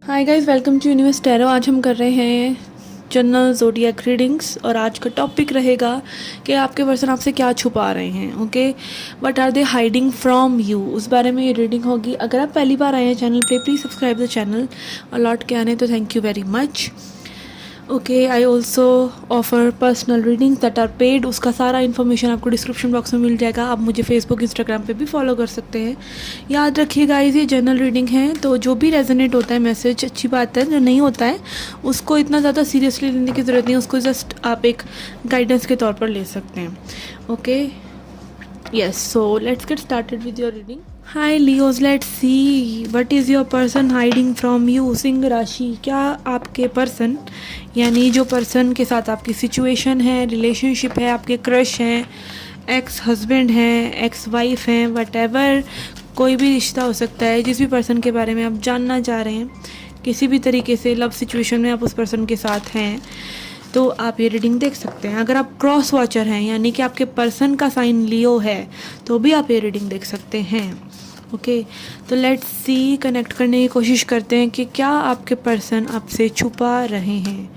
Hi guys, welcome to universe tarot. आज हम कर रहे हैं जनरल ज़ोडिएक रीडिंग्स और आज का टॉपिक रहेगा कि आपके पर्सन आपसे क्या छुपा रहे हैं। Okay, what are they hiding from you, उस बारे में ये रीडिंग होगी। अगर आप पहली बार आए हैं चैनल पे, प्लीज़ सब्सक्राइब द चैनल और लौट के आने तो thank you very much. Okay, I also offer personal readings that are paid. उसका सारा इन्फॉर्मेशन आपको डिस्क्रिप्शन बॉक्स में मिल जाएगा। आप मुझे फेसबुक इंस्टाग्राम पे भी फॉलो कर सकते हैं। याद रखिएगा ये जनरल रीडिंग है, तो जो भी रेजोनेट होता है मैसेज अच्छी बात है, जो नहीं होता है उसको इतना ज़्यादा सीरियसली लेने की ज़रूरत नहीं है। उसको जस्ट आप एक गाइडेंस के तौर पर ले सकते हैं। Okay, yes, so let's get started with your reading. Hi Leos, let's see what is your person hiding from you. Singh राशि, क्या आपके पर्सन यानी जो पर्सन के साथ आपकी सिचुएशन है, रिलेशनशिप है, आपके क्रश हैं, एक्स हस्बैंड हैं, एक्स वाइफ हैं, वटेवर, कोई भी रिश्ता हो सकता है, जिस भी पर्सन के बारे में आप जानना चाह रहे हैं, किसी भी तरीके से लव सिचुएशन में आप उस पर्सन के साथ हैं, तो आप ये रीडिंग देख सकते हैं। अगर आप क्रॉस वॉचर हैं यानी कि आपके पर्सन का साइन लियो है तो भी आप ये रीडिंग देख सकते हैं। ओके, तो लेट्स सी, कनेक्ट करने की कोशिश करते हैं कि क्या आपके पर्सन आपसे छुपा रहे हैं।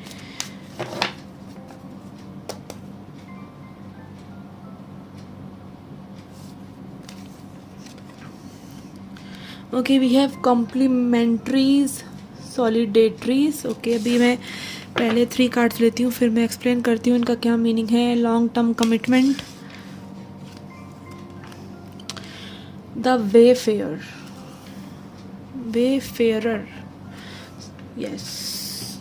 Okay, we have complementaries, solidarities. Okay, अभी मैं पहले 3 कार्ड्स लेती हूँ, फिर मैं एक्सप्लेन करती हूँ इनका क्या मीनिंग है। Long term commitment, the wayfare, wayfarer, yes.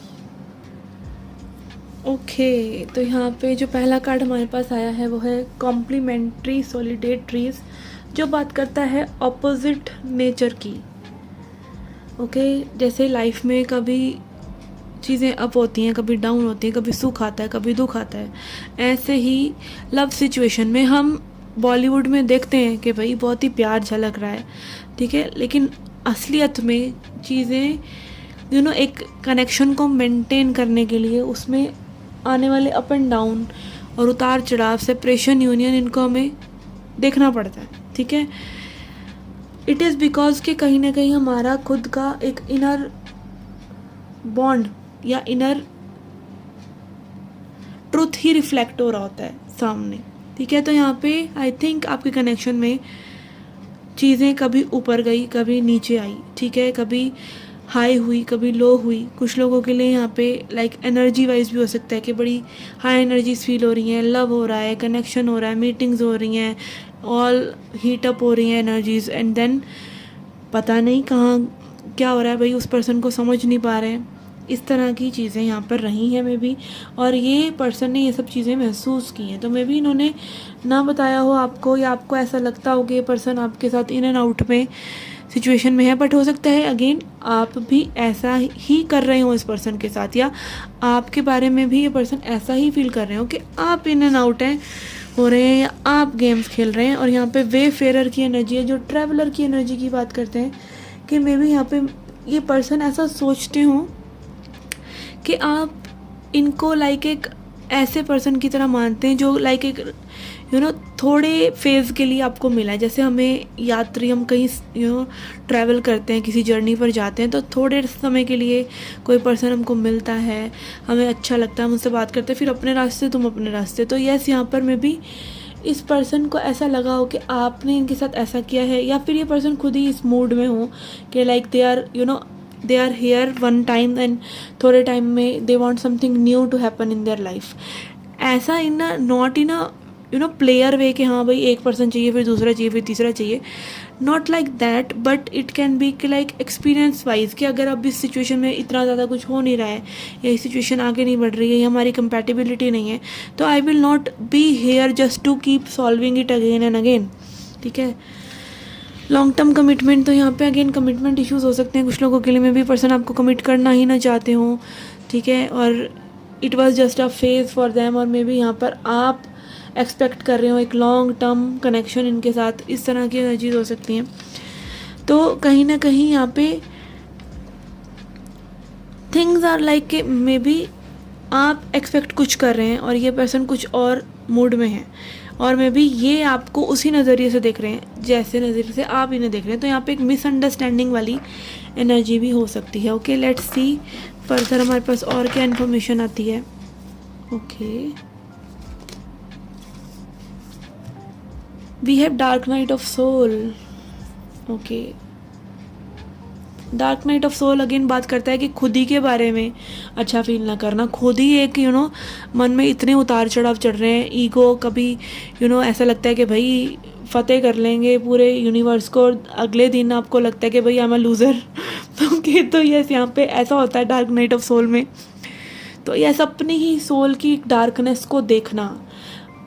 Okay, तो यहाँ पे जो पहला कार्ड हमारे पास आया है वो है कॉम्प्लीमेंट्री सॉलिडेटरीज, जो बात करता है ऑपोजिट नेचर की। ओके, जैसे लाइफ में कभी चीज़ें अप होती हैं, कभी डाउन होती हैं, कभी सुख आता है, कभी दुख आता है, ऐसे ही लव सिचुएशन में हम बॉलीवुड में देखते हैं कि भाई बहुत ही प्यार झलक रहा है, ठीक है, लेकिन असलियत में चीज़ें एक कनेक्शन को मेंटेन करने के लिए उसमें आने वाले अप एंड डाउन और उतार चढ़ाव, सेपरेशन, यूनियन, इनको हमें देखना पड़ता है, ठीक है। इट इज़ बिकॉज कि कहीं ना कहीं हमारा खुद का एक इनर बॉन्ड या इनर ट्रुथ ही रिफ्लेक्ट हो रहा होता है सामने, ठीक है। तो यहाँ पे आई थिंक आपके कनेक्शन में चीज़ें कभी ऊपर गई, कभी नीचे आई, ठीक है, कभी हाई हुई, कभी लो हुई। कुछ लोगों के लिए यहाँ पे लाइक एनर्जी वाइज भी हो सकता है कि बड़ी हाई एनर्जीज फील हो रही हैं, लव हो रहा है, कनेक्शन हो रहा है, मीटिंग्स हो रही हैं, ऑल हीट अप हो रही हैं एनर्जीज, एंड देन पता नहीं कहाँ क्या हो रहा है भाई, उस पर्सन को समझ नहीं पा रहे हैं। इस तरह की चीज़ें यहाँ पर रही हैं मे बी, और ये पर्सन ने ये सब चीज़ें महसूस की हैं, तो मे बी इन्होंने ना बताया हो आपको, या आपको ऐसा लगता हो कि ये पर्सन आपके साथ इन एंड आउट में सिचुएशन में है। बट हो सकता है अगेन आप भी ऐसा ही कर रहे हो इस पर्सन के साथ, या आपके बारे में भी ये पर्सन ऐसा ही फील कर रहे हो कि आप इन एंड आउट हैं हो रहे हैं, या आप गेम्स खेल रहे हैं। और यहाँ पे वे फेरर की एनर्जी है, जो ट्रैवलर की एनर्जी की बात करते हैं, कि मे बी यहाँ पे ये पर्सन ऐसा सोचते हो कि आप इनको लाइक एक ऐसे पर्सन की तरह मानते हैं जो लाइक एक थोड़े फेज़ के लिए आपको मिला है। जैसे हमें यात्री, हम कहीं ट्रैवल करते हैं, किसी जर्नी पर जाते हैं, तो थोड़े समय के लिए कोई पर्सन हमको मिलता है, हमें अच्छा लगता है, हम उनसे बात करते हैं, फिर अपने रास्ते तुम अपने रास्ते। तो यस, यहाँ पर में भी इस पर्सन को ऐसा लगा हो कि आपने इनके साथ ऐसा किया है, या फिर ये पर्सन खुद ही इस मूड में हो कि like they are here one time and थोड़े टाइम में they want something new to happen in their life. ऐसा इन नॉट इन प्लेयर वे कि हाँ भाई एक पर्सन चाहिए, फिर दूसरा चाहिए, फिर तीसरा चाहिए, not like that, but it can be कि लाइक एक्सपीरियंस वाइज कि अगर अब इस सिचुएशन में इतना ज़्यादा कुछ हो नहीं रहा है, या इस सिचुएशन आगे नहीं बढ़ रही है, या हमारी कंपैटिबिलिटी नहीं है, तो I will not be here just to keep solving it again and again, ठीक है। लॉन्ग टर्म कमिटमेंट, तो यहाँ पे अगेन कमिटमेंट इश्यूज हो सकते हैं कुछ लोगों के लिए, में भी पर्सन आपको कमिट करना ही ना चाहते हो, ठीक है, और it was just a phase for them, और मे बी यहाँ पर आप एक्सपेक्ट कर रहे हो एक लॉन्ग टर्म कनेक्शन इनके साथ। इस तरह की एनर्जीज हो सकती हैं। तो कहीं ना कहीं यहाँ पे थिंग्स आर लाइक कि मे बी आप एक्सपेक्ट कुछ कर रहे हैं और ये पर्सन कुछ और मूड में है, और मे बी ये आपको उसी नज़रिए से देख रहे हैं जैसे नज़रिए से आप इन्हें देख रहे हैं। तो यहाँ पे एक मिसअंडरस्टैंडिंग वाली एनर्जी भी हो सकती है। ओके, लेट्स सी फर्दर हमारे पास और क्या इन्फॉर्मेशन आती है। Okay, we have dark night of soul. Okay, dark night of soul again बात करता है कि खुद ही के बारे में अच्छा फील ना करना। खुद ही एक मन में इतने उतार चढ़ाव चढ़ रहे हैं, ईगो कभी ऐसा लगता है कि भाई फतेह कर लेंगे पूरे यूनिवर्स को, और अगले दिन आपको लगता है कि भाई आई एम अ लूज़र। तो यस, यहाँ पे ऐसा होता है डार्क नाइट ऑफ सोल में। तो यस, अपनी ही सोल की डार्कनेस को देखना,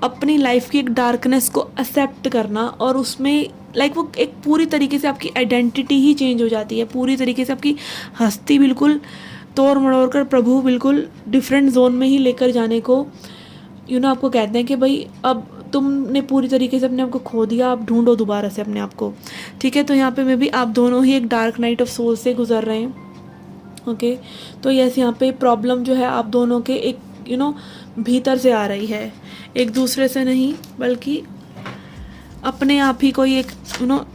अपनी लाइफ की एक डार्कनेस को एक्सेप्ट करना, और उसमें वो एक पूरी तरीके से आपकी आइडेंटिटी ही चेंज हो जाती है। पूरी तरीके से आपकी हस्ती बिल्कुल तोड़ मड़ोड़ कर प्रभु बिल्कुल डिफरेंट जोन में ही लेकर जाने को आपको कहते हैं कि भाई अब तुमने पूरी तरीके से अपने आप को खो दिया, आप ढूंढो दोबारा से अपने आप को। ठीक है, तो यहाँ पे मैं भी आप दोनों ही एक डार्क नाइट ऑफ सोल से गुजर रहे हैं। ओके, तो यस, यहाँ पे प्रॉब्लम जो है आप दोनों के एक भीतर से आ रही है, एक दूसरे से नहीं, बल्कि अपने आप ही कोई एक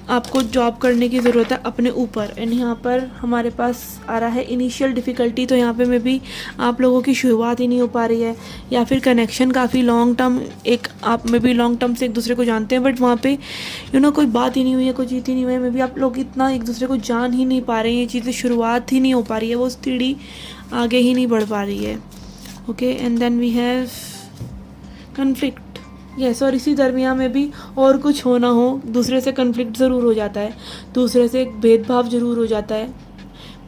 आपको जॉब करने की ज़रूरत है अपने ऊपर। एंड यहाँ पर हमारे पास आ रहा है इनिशियल डिफ़िकल्टी। तो यहाँ पे में भी आप लोगों की शुरुआत ही नहीं हो पा रही है, या फिर कनेक्शन काफ़ी लॉन्ग टर्म, एक आप में भी लॉन्ग टर्म से एक दूसरे को जानते हैं, बट वहाँ पे कोई बात ही नहीं हुई है, कोई चीज़ ही नहीं हुई है। में भी आप लोग इतना एक दूसरे को जान ही नहीं पा रहे हैं, ये चीज़ें शुरुआत ही नहीं हो पा रही है, वो सीढ़ी आगे ही नहीं बढ़ पा रही है। Okay, and then we have conflict. Yes, और इसी दरमियान में भी और कुछ हो ना हो, दूसरे से कन्फ्लिक्ट ज़रूर हो जाता है, दूसरे से एक भेदभाव ज़रूर हो जाता है।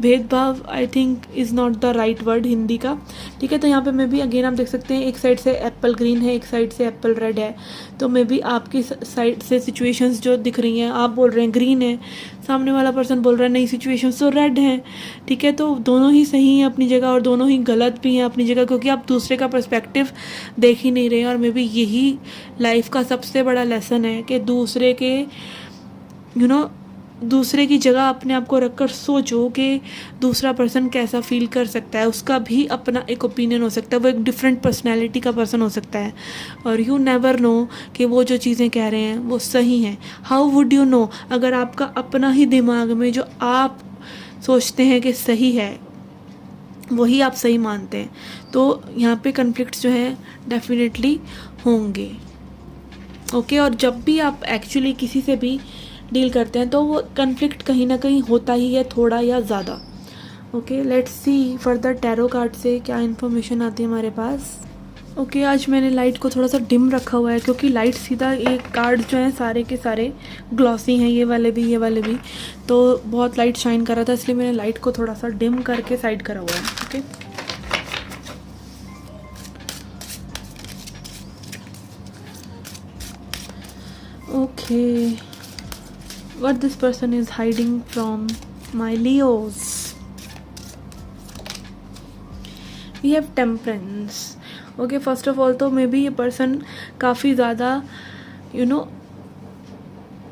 भेदभाव I think is not the right word Hindi का। ठीक है, तो यहाँ पे मैं भी अगेन आप देख सकते हैं, एक साइड से एप्पल ग्रीन है, एक साइड से एप्पल रेड है। तो मैं भी आपकी साइड से सिचुएशंस जो दिख रही हैं, आप बोल रहे हैं ग्रीन है, सामने वाला पर्सन बोल रहा है नहीं सिचुएशंस तो रेड हैं। ठीक है, तो दोनों ही सही हैं अपनी जगह और दोनों ही गलत भी हैं अपनी जगह, क्योंकि आप दूसरे का पर्सपेक्टिव देख ही नहीं रहे हैं। और मे बी यही लाइफ का सबसे बड़ा लेसन है कि दूसरे के दूसरे की जगह अपने आप को रखकर सोचो कि दूसरा पर्सन कैसा फील कर सकता है, उसका भी अपना एक ओपिनियन हो सकता है, वो एक डिफरेंट पर्सनैलिटी का पर्सन हो सकता है, और यू नेवर नो कि वो जो चीज़ें कह रहे हैं वो सही हैं। हाउ वुड यू नो अगर आपका अपना ही दिमाग में जो आप सोचते हैं कि सही है वही आप सही मानते हैं। तो यहाँ पे कन्फ्लिक्ट्स जो है डेफिनेटली होंगे। ओके, और जब भी आप एक्चुअली किसी से भी डील करते हैं तो वो कन्फ्लिक्ट कहीं ना कहीं होता ही है, थोड़ा या ज़्यादा। Okay, let's see further tarot card से क्या इन्फॉर्मेशन आती है हमारे पास। ओके, आज मैंने लाइट को थोड़ा सा डिम रखा हुआ है, क्योंकि लाइट सीधा ये कार्ड जो हैं सारे के सारे ग्लॉसी हैं, ये वाले भी, तो बहुत लाइट शाइन कर रहा था, इसलिए मैंने लाइट को थोड़ा सा डिम करके साइड करा हुआ है। Okay, okay, what this person is hiding from my Leos. We have temperance. Okay, first of all तो मे बी ये पर्सन काफ़ी ज़्यादा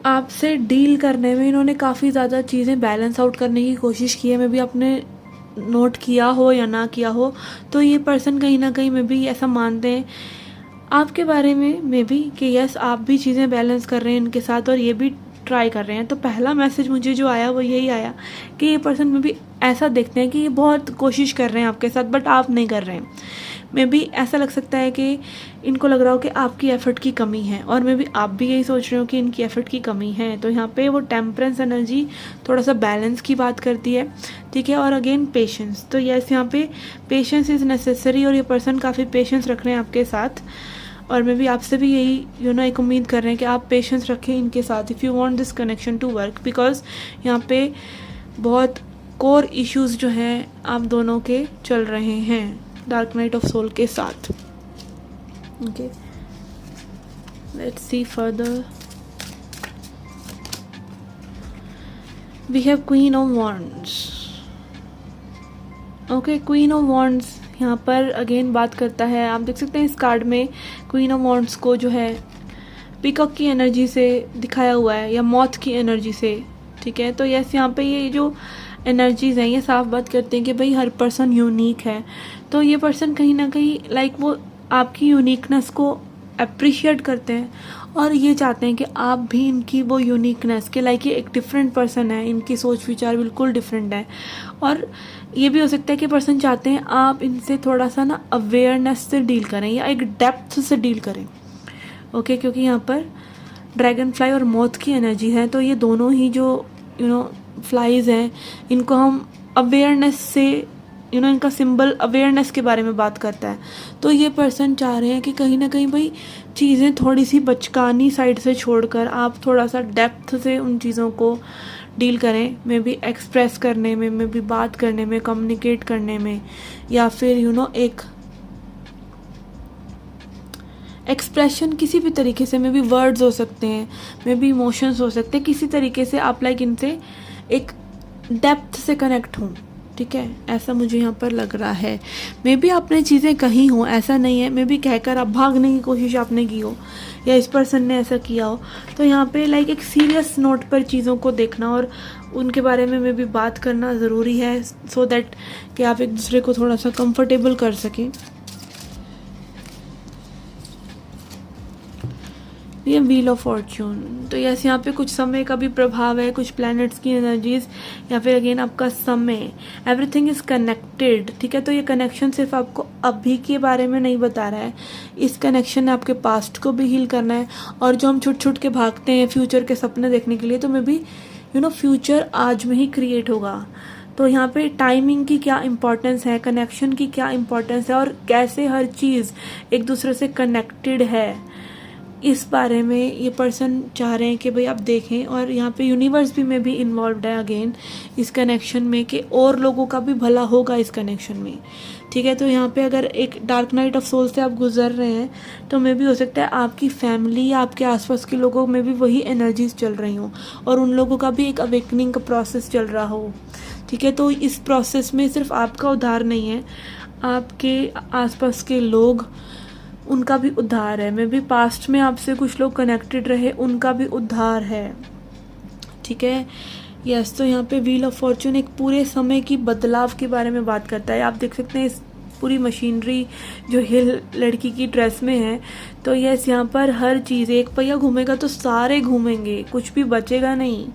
आपसे डील करने में इन्होंने काफ़ी ज़्यादा चीज़ें बैलेंस आउट करने की कोशिश की है। मे बी आपने नोट किया हो या ना किया हो, तो ये पर्सन कहीं ना कहीं मे बी ऐसा मानते हैं आपके बारे में मे बी कि यस आप भी चीज़ें बैलेंस कर रहे हैं इनके साथ और ये भी ट्राई कर रहे हैं। तो पहला मैसेज मुझे जो आया वो यही आया कि ये पर्सन में भी ऐसा देखते हैं कि ये बहुत कोशिश कर रहे हैं आपके साथ, बट आप नहीं कर रहे हैं। मे बी ऐसा लग सकता है कि इनको लग रहा हो कि आपकी एफ़र्ट की कमी है, और मे बी आप भी यही सोच रहे हो कि इनकी एफ़र्ट की कमी है। तो यहाँ पे वो टेम्परेंस एनर्जी थोड़ा सा बैलेंस की बात करती है। ठीक है, और अगेन पेशेंस। तो यस, यहाँ पे पेशेंस इज़ नेसेसरी, और ये पर्सन काफ़ी पेशेंस रख रहे हैं आपके साथ, और मैं भी आपसे भी यही एक उम्मीद कर रहे हैं कि आप पेशेंस रखें इनके साथ if you want this connection to work, because यहाँ पे बहुत कोर इश्यूज़ जो हैं आप दोनों के चल रहे हैं डार्क नाइट ऑफ सोल के साथ। Okay, let's see further. We have queen of wands. Okay, queen of wands यहाँ पर अगेन बात करता है, आप देख सकते हैं इस कार्ड में क्वीन ऑफ वॉन्ड्स को जो है पीकॉक की एनर्जी से दिखाया हुआ है या मौत की एनर्जी से। ठीक है, तो यस यहाँ पे ये जो एनर्जीज़ हैं ये साफ बात करते हैं कि भाई हर पर्सन यूनिक है। तो ये पर्सन कहीं ना कहीं वो आपकी यूनिकनेस को अप्रिशिएट करते हैं और ये चाहते हैं कि आप भी इनकी वो यूनिकनेस के लाइक ये एक डिफरेंट पर्सन है, इनकी सोच विचार बिल्कुल डिफरेंट है। और ये भी हो सकता है कि पर्सन चाहते हैं आप इनसे थोड़ा सा ना अवेयरनेस से डील करें या एक डेप्थ से डील करें। ओके, क्योंकि यहाँ पर ड्रैगन फ्लाई और मौत की एनर्जी है, तो ये दोनों ही जो फ्लाइज हैं, इनको हम अवेयरनेस से इनका सिंबल अवेयरनेस के बारे में बात करता है। तो ये पर्सन चाह रहे हैं कि कहीं ना कहीं भाई चीज़ें थोड़ी सी बचकानी साइड से छोड़कर आप थोड़ा सा डेप्थ से उन चीज़ों को डील करें, मे बी एक्सप्रेस करने में, मे बी बात करने में, कम्युनिकेट करने में, या फिर एक एक्सप्रेशन किसी भी तरीके से, मे बी वर्ड्स हो सकते हैं, मे बी इमोशंस हो सकते हैं, किसी तरीके से आप इनसे एक डेप्थ से कनेक्ट हों। ठीक है, ऐसा मुझे यहाँ पर लग रहा है। मे बी आपने चीज़ें कही हो, ऐसा नहीं है, मे बी कहकर आप भागने की कोशिश आपने की हो या इस पर्सन ने ऐसा किया हो। तो यहाँ पे एक सीरियस नोट पर चीज़ों को देखना और उनके बारे में मे बी बात करना ज़रूरी है, सो दैट कि आप एक दूसरे को थोड़ा सा कंफर्टेबल कर सकें। ये व्हील ऑफ फॉर्च्यून, तो यस यहाँ पे कुछ समय का भी प्रभाव है, कुछ प्लैनेट्स की एनर्जीज, या फिर अगेन आपका समय, एवरीथिंग इज कनेक्टेड। ठीक है, तो ये कनेक्शन सिर्फ आपको अभी के बारे में नहीं बता रहा है, इस कनेक्शन ने आपके पास्ट को भी हील करना है। और जो हम छुट छुट के भागते हैं फ्यूचर के सपने देखने के लिए, तो मे बी फ्यूचर आज में ही क्रिएट होगा। तो यहाँ पे टाइमिंग की क्या इम्पोर्टेंस है, कनेक्शन की क्या इम्पोर्टेंस है, और कैसे हर चीज़ एक दूसरे से कनेक्टेड है, इस बारे में ये पर्सन चाह रहे हैं कि भाई आप देखें। और यहाँ पे यूनिवर्स भी में भी इन्वॉल्व है अगेन इस कनेक्शन में, कि और लोगों का भी भला होगा इस कनेक्शन में। ठीक है, तो यहाँ पे अगर एक डार्क नाइट ऑफ सोल से आप गुजर रहे हैं, तो मे भी हो सकता है आपकी फैमिली या आपके आसपास के लोगों में भी वही एनर्जीज चल रही हों और उन लोगों का भी एक अवेकनिंग का प्रोसेस चल रहा हो। ठीक है, तो इस प्रोसेस में सिर्फ आपका उद्धार नहीं है, आपके आसपास के लोग, उनका भी उद्धार है। मे भी पास्ट में आपसे कुछ लोग कनेक्टेड रहे, उनका भी उद्धार है। ठीक है, यस। तो यहाँ पे व्हील ऑफ फॉर्च्यून एक पूरे समय की बदलाव के बारे में बात करता है। आप देख सकते हैं इस पूरी मशीनरी जो हिल लड़की की ड्रेस में है, तो यस यहाँ पर हर चीज़, एक पहिया घूमेगा तो सारे घूमेंगे, कुछ भी बचेगा नहीं,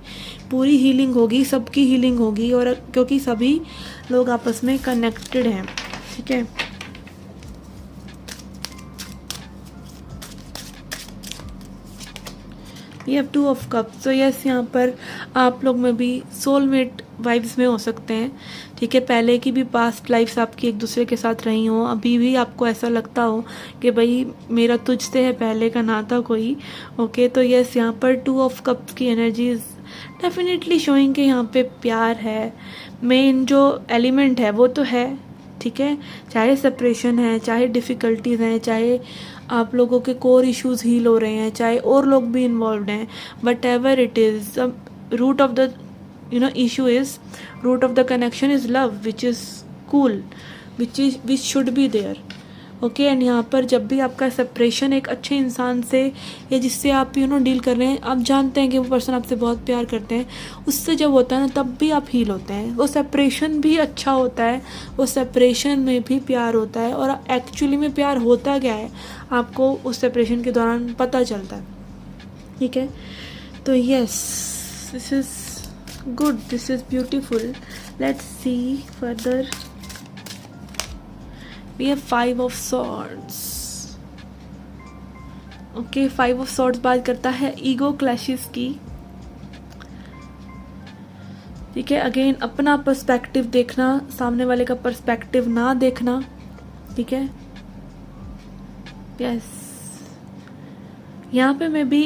पूरी हीलिंग होगी, सबकी हीलिंग होगी, और क्योंकि सभी लोग आपस में कनेक्टेड हैं। ठीक है, ये अब 2 ऑफ कप्स, तो यस यहाँ पर आप लोग में भी सोलमेट वाइब्स में हो सकते हैं। ठीक है, पहले की भी पास्ट लाइफ्स आपकी एक दूसरे के साथ रही हों, अभी भी आपको ऐसा लगता हो कि भाई मेरा तुझसे है पहले का नाता कोई। ओके, तो यस यहाँ पर 2 ऑफ कप्स की एनर्जीज डेफिनेटली शोइंग के यहाँ पे प्यार है, मेन जो एलिमेंट है वो तो है। ठीक है, चाहे सेपरेशन है, चाहे डिफ़िकल्टीज़ हैं, चाहे आप लोगों के कोर इश्यूज हील हो रहे हैं, चाहे और लोग भी इन्वॉल्व हैं, but ever it is root of the issue is, root of the connection is love, which is cool, which should be there. Okay, and यहाँ पर जब भी आपका सेपरेशन एक अच्छे इंसान से या जिससे आप डील कर रहे हैं, आप जानते हैं कि वो पर्सन आपसे बहुत प्यार करते हैं, उससे जब होता है ना तब भी आप हील होते हैं। वो सेपरेशन भी अच्छा होता है, वो सेपरेशन में भी प्यार होता है, और एक्चुअली में प्यार होता क्या है आपको उस सेपरेशन के दौरान पता चलता है। ठीक है, तो yes, this is good, this is beautiful. Let's see further. We have 5 of swords. Okay, 5 of swords बात करता है ईगो क्लैशेस की। ठीक है, अगेन अपना पर्सपेक्टिव देखना, सामने वाले का पर्सपेक्टिव ना देखना। ठीक है, यस यहाँ पे मैं भी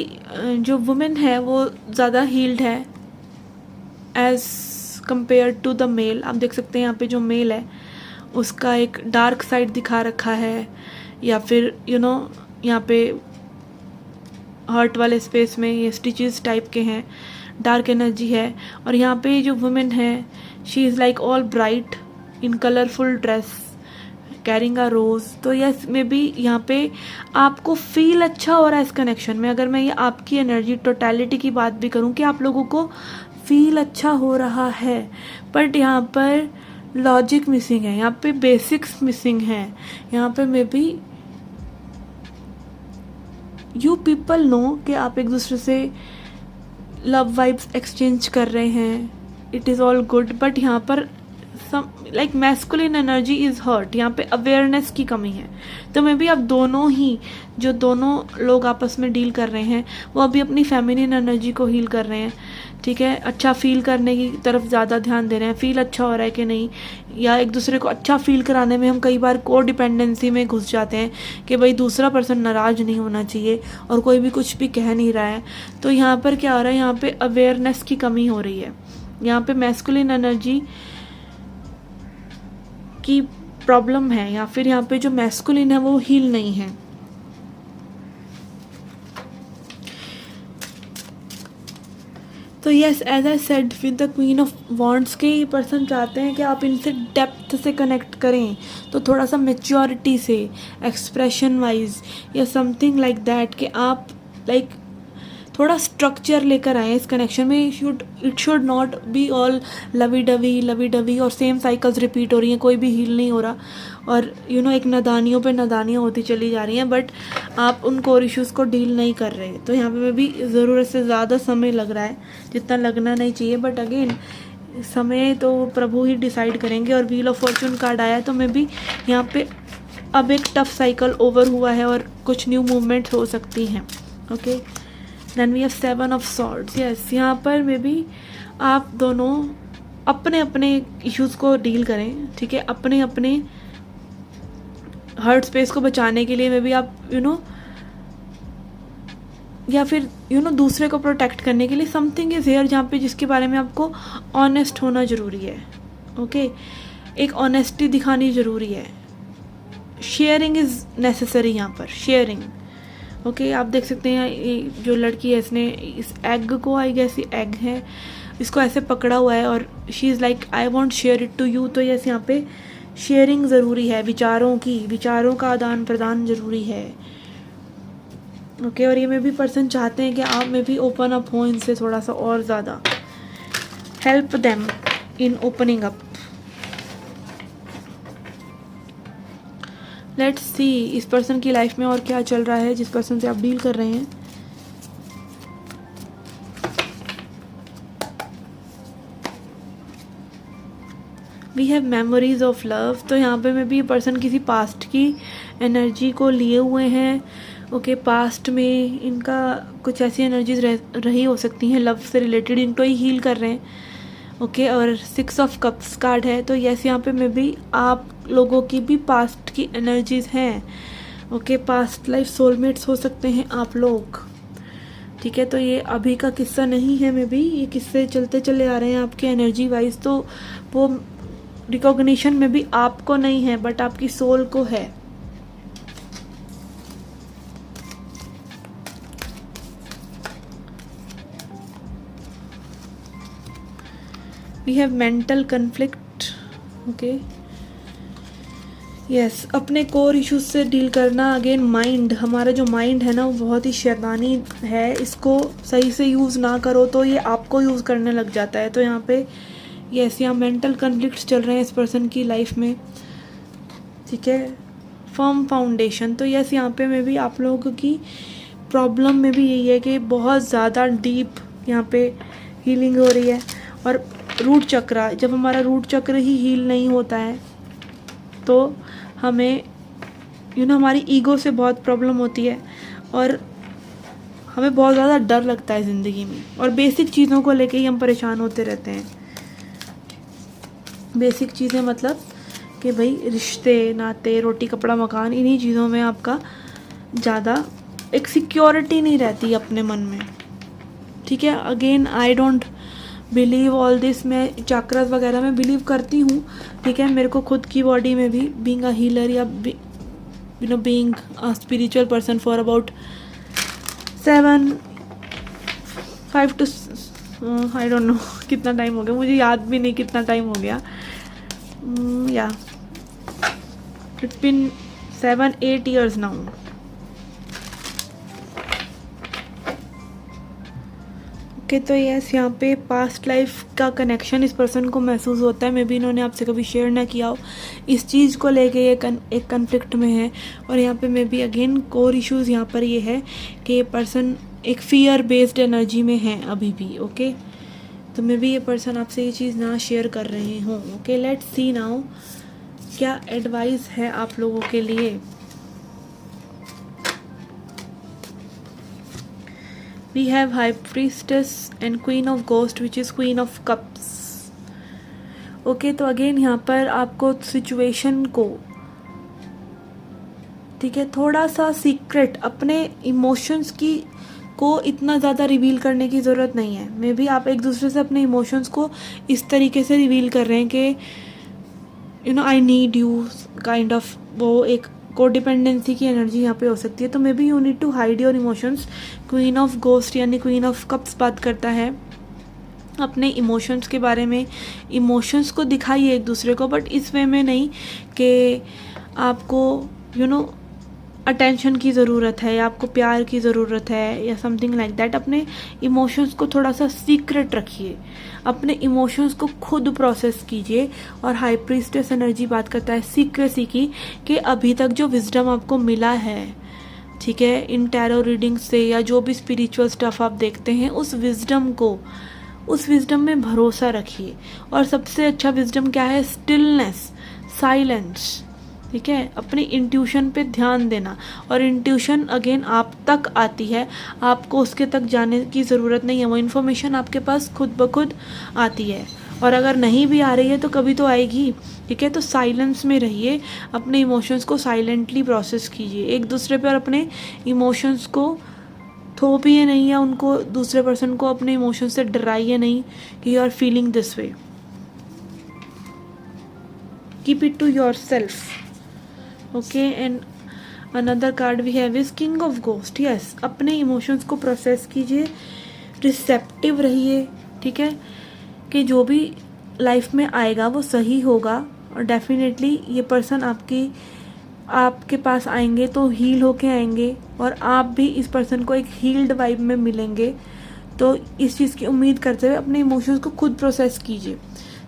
जो वुमेन है वो ज़्यादा हील्ड है as compare to the male. आप देख सकते हैं यहाँ पे जो मेल है उसका एक डार्क साइड दिखा रखा है, या फिर यहाँ पे हर्ट वाले स्पेस में ये स्टिचेस टाइप के हैं, डार्क एनर्जी है। और यहाँ पे जो वुमेन है, she is like all bright in colourful dress, carrying a rose. तो यस मे बी यहाँ पे आपको फील अच्छा हो रहा है इस कनेक्शन में। अगर मैं ये आपकी एनर्जी टोटलिटी की बात भी करूँ कि आप लोगों को फील अच्छा हो रहा है, बट यहाँ पर लॉजिक मिसिंग है, यहाँ पे बेसिक्स मिसिंग है, यहाँ पे may be you people know कि आप एक दूसरे से लव वाइब्स एक्सचेंज कर रहे हैं, it is all good, but यहाँ पर some like masculine energy is hurt, यहाँ पे अवेयरनेस की कमी है। तो मे बी आप दोनों ही, जो दोनों लोग आपस में डील कर रहे हैं, वो अभी अपनी फेमिनिन एनर्जी को हील कर रहे हैं, ठीक है। अच्छा फील करने की तरफ ज़्यादा ध्यान दे रहे हैं, फील अच्छा हो रहा है कि नहीं, या एक दूसरे को अच्छा फील कराने में हम कई बार को डिपेंडेंसी में घुस जाते हैं कि भाई दूसरा पर्सन नाराज़ नहीं होना चाहिए और कोई भी कुछ भी कह नहीं रहा है। तो यहाँ पर क्या हो रहा है, यहाँ पे अवेयरनेस की कमी हो रही है, यहाँ पे मैस्कुलिन एनर्जी की प्रॉब्लम है, या फिर यहाँ पे जो मैस्कुलिन है वो हील नहीं है। तो yes, as I said with the queen of wands के ये पर्सन चाहते हैं कि आप इनसे डेप्थ से कनेक्ट करें, तो थोड़ा सा मेच्योरिटी से, एक्सप्रेशन वाइज या समथिंग लाइक दैट, कि आप लाइक थोड़ा स्ट्रक्चर लेकर आए इस कनेक्शन में। It should not be all lovey dovey और सेम साइकिल्स रिपीट हो रही हैं, कोई भी हील नहीं हो रहा, और यू नो एक नादानियों पे नादानियाँ होती चली जा रही हैं, बट आप उन कोर इश्यूज़ को डील नहीं कर रहे। तो यहाँ पे भी ज़रूरत से ज़्यादा समय लग रहा है, जितना लगना नहीं चाहिए, बट अगेन समय तो प्रभु ही डिसाइड करेंगे। और व्हील ऑफ फॉर्चून कार्ड आया, तो मैं भी यहाँ पे अब एक टफ साइकिल ओवर हुआ है और कुछ न्यू मूवमेंट्स हो सकती हैं। Okay, then we have 7 of swords. Yes, यहाँ पर मे बी आप दोनों अपने अपने इश्यूज़ को डील करें, ठीक है, अपने अपने हर्ट स्पेस को बचाने के लिए मे बी आप या फिर दूसरे को प्रोटेक्ट करने के लिए समथिंग इज़ हेयर, जहाँ पे जिसके बारे में आपको ऑनेस्ट होना ज़रूरी है। ओके, एक ऑनेस्टी दिखानी ज़रूरी है, शेयरिंग इज़ नेसेसरी यहाँ पर, शेयरिंग। ओके, आप देख सकते हैं ये जो लड़की है, इसने इस एग को, आई गेस ये एग है, इसको ऐसे पकड़ा हुआ है और she is like I want share it to you. तो यस, यहाँ पे शेयरिंग ज़रूरी है, विचारों का आदान प्रदान ज़रूरी है। ओके, और ये में भी पर्सन चाहते हैं कि आप में भी ओपन अप हो इनसे थोड़ा सा और ज़्यादा, help them in opening up. Let's see इस पर्सन की लाइफ में और क्या चल रहा है, जिस पर्सन से आप डील कर रहे हैं। We have memories of love. तो यहाँ पे में भी ये पर्सन किसी पास्ट की एनर्जी को लिए हुए हैं। ओके, पास्ट में इनका कुछ ऐसी एनर्जीज रही हो सकती हैं लव से रिलेटेड, इनको ही हील कर रहे हैं। ओके, और 6 ऑफ कप्स कार्ड है, तो यस यहाँ पे में भी आप लोगों की भी पास्ट की एनर्जीज हैं। ओके, पास्ट लाइफ सोलमेट्स हो सकते हैं आप लोग, ठीक है। तो ये अभी का किस्सा नहीं है, में भी ये किस्से चलते चले आ रहे हैं आपके एनर्जी वाइज। तो वो रिकॉग्निशन में भी आपको नहीं है, बट आपकी सोल को है। We have mental conflict. Okay, yes, अपने कोर इश्यूज से डील करना। अगेन माइंड, हमारा जो माइंड है ना वो बहुत ही शैतानी है, इसको सही से यूज़ ना करो तो ये आपको यूज़ करने लग जाता है। तो यहाँ पे यस, यहाँ मेंटल कन्फ्लिक्ट्स चल रहे हैं इस पर्सन की लाइफ में, ठीक है। फर्म फाउंडेशन, तो यस यहाँ पे में भी आप लोगों की प्रॉब्लम में भी यही है कि बहुत ज़्यादा डीप यहाँ पे हीलिंग हो रही है। और रूट चक्र, जब हमारा रूट चक्र ही हील नहीं होता है तो हमें हमारी ईगो से बहुत प्रॉब्लम होती है और हमें बहुत ज़्यादा डर लगता है ज़िंदगी में, और बेसिक चीज़ों को लेके ही हम परेशान होते रहते हैं। बेसिक चीज़ें मतलब कि भाई रिश्ते, नाते, रोटी कपड़ा मकान, इन्हीं चीज़ों में आपका ज़्यादा एक सिक्योरिटी नहीं रहती अपने मन में, ठीक है। Again I don't believe all this, मैं चक्रास वगैरह में बिलीव करती हूँ, ठीक है। मेरे को खुद की बॉडी में भी बीइंग अ हीलर या being a spiritual person for about 5 to I don't know कितना टाइम हो गया, मुझे याद भी नहीं कितना टाइम हो गया, या it's been 7-8 years now. Okay, तो यस यहाँ पे पास्ट लाइफ का कनेक्शन इस पर्सन को महसूस होता है। मे बी इन्होंने आपसे कभी शेयर ना किया हो, इस चीज़ को लेके ये एक कन्फ्लिक्ट में है। और यहाँ पे may be again core issues यहाँ पर ये है कि ये पर्सन एक फियर बेस्ड एनर्जी में है अभी भी। ओके, तो मे बी ये पर्सन आपसे ये चीज़ ना शेयर कर रहे हों। ओके, लेट्स सी नाउ क्या एडवाइस है आप लोगों के लिए। We have High Priestess and Queen of Ghost, which is Queen of Cups. Okay, तो अगेन यहाँ पर आपको सिचुएशन को, ठीक है, थोड़ा सा सीक्रेट अपने इमोशंस की को इतना ज़्यादा रिवील करने की ज़रूरत नहीं है। मे बी आप एक दूसरे से अपने इमोशंस को इस तरीके से रिवील कर रहे हैं कि you know I need you kind of, वो एक कोडिपेंडेंसी की एनर्जी यहाँ पे हो सकती है। तो maybe you need to hide your emotions. Queen of ghost यानी क्वीन ऑफ कप्स बात करता है अपने इमोशंस के बारे में। इमोशंस को दिखाइए एक दूसरे को, बट इस वे में नहीं कि आपको यू नो अटेंशन की ज़रूरत है या आपको प्यार की ज़रूरत है या समथिंग लाइक दैट। अपने इमोशंस को थोड़ा सा सीक्रेट रखिए, अपने इमोशंस को खुद प्रोसेस कीजिए। और हाई प्रीस्टेस एनर्जी बात करता है सीक्रेसी की, कि अभी तक जो विजडम आपको मिला है, ठीक है, इन टैरो रीडिंग से या जो भी स्पिरिचुअल स्टफ आप देखते हैं, उस विजडम में भरोसा रखिए। और सबसे अच्छा विजडम क्या है? स्टिलनेस, साइलेंस, ठीक है, अपनी इंट्यूशन पे ध्यान देना। और इंट्यूशन अगेन आप तक आती है, आपको उसके तक जाने की ज़रूरत नहीं है, वो इन्फॉर्मेशन आपके पास खुद ब खुद आती है। और अगर नहीं भी आ रही है तो कभी तो आएगी, ठीक है। तो साइलेंस में रहिए, अपने इमोशंस को साइलेंटली प्रोसेस कीजिए। एक दूसरे पर अपने इमोशंस को थोपिए नहीं, या उनको दूसरे पर्सन को अपने इमोशंस से डराइए नहीं कि you are feeling this way. Keep it to yourself. Okay, and another card we have is king of ghost. Yes, अपने इमोशंस को प्रोसेस कीजिए, रिसेप्टिव रहिए, ठीक है, कि जो भी लाइफ में आएगा वो सही होगा। और डेफिनेटली ये पर्सन आपके पास आएंगे तो हील होके आएंगे, और आप भी इस पर्सन को एक हील्ड वाइब में मिलेंगे। तो इस चीज़ की उम्मीद करते हुए अपने इमोशंस को खुद प्रोसेस कीजिए,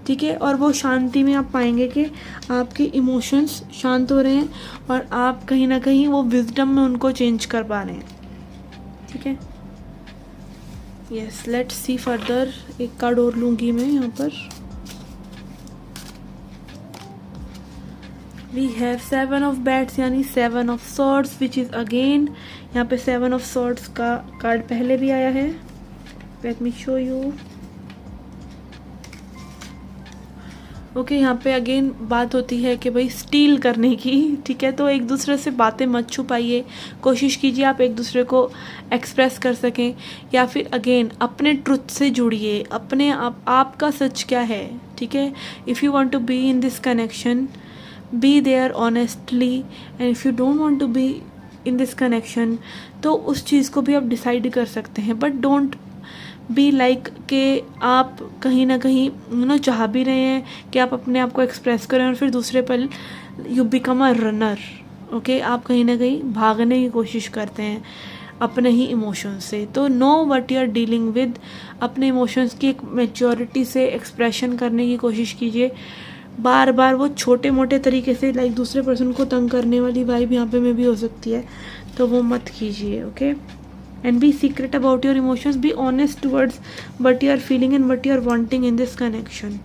ठीक है। और वो शांति में आप पाएंगे कि आपके इमोशंस शांत हो रहे हैं और आप कहीं ना कहीं वो विजडम में उनको चेंज कर पा रहे हैं, ठीक है। Yes, let's see further. एक कार्ड और लूँगी मैं यहाँ पर। वी हैव 7 ऑफ बैट्स यानी 7 of swords, which is again यहाँ पे 7 ऑफ सॉर्ड्स का कार्ड पहले भी आया है। Let me show you. Okay, यहाँ पे अगेन बात होती है कि भाई स्टील करने की, ठीक है। तो एक दूसरे से बातें मत छुपाइए, कोशिश कीजिए आप एक दूसरे को एक्सप्रेस कर सकें, या फिर अगेन अपने ट्रुथ से जुड़िए, अपने आपका सच क्या है, ठीक है। If you want to be in this connection, be there honestly, and if you don't want to be in this connection, तो उस चीज़ को भी आप डिसाइड कर सकते हैं। बट डोंट बी लाइक कि आप कहीं ना कहीं चाह भी रहे हैं कि आप अपने आप को एक्सप्रेस करें और फिर दूसरे पर you become a runner. Okay, आप कहीं ना कहीं भागने की कोशिश करते हैं अपने ही इमोशंस से। तो know what you are dealing with, अपने इमोशंस की एक मैच्योरिटी से एक्सप्रेशन करने की कोशिश कीजिए। बार बार वो छोटे मोटे तरीके से लाइक दूसरे पर्सन को तंग करने वाली वाइब यहाँ पे में भी हो सकती है, तो वो मत कीजिए। Okay, and be secret about your emotions, be honest towards what you are feeling and what you are wanting in this connection.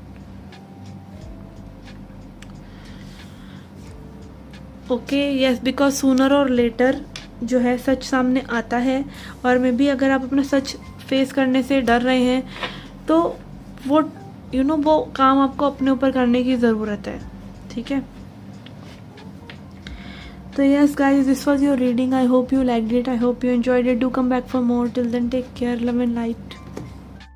Okay, yes, because sooner or later जो है सच सामने आता है। और मे बी अगर आप अपना सच फेस करने से डर रहे हैं तो वो वो काम आपको अपने ऊपर करने की ज़रूरत है, ठीक है। So yes guys, this was your reading. I hope you liked it. I hope you enjoyed it. Do come back for more. Till then, take care, love and light.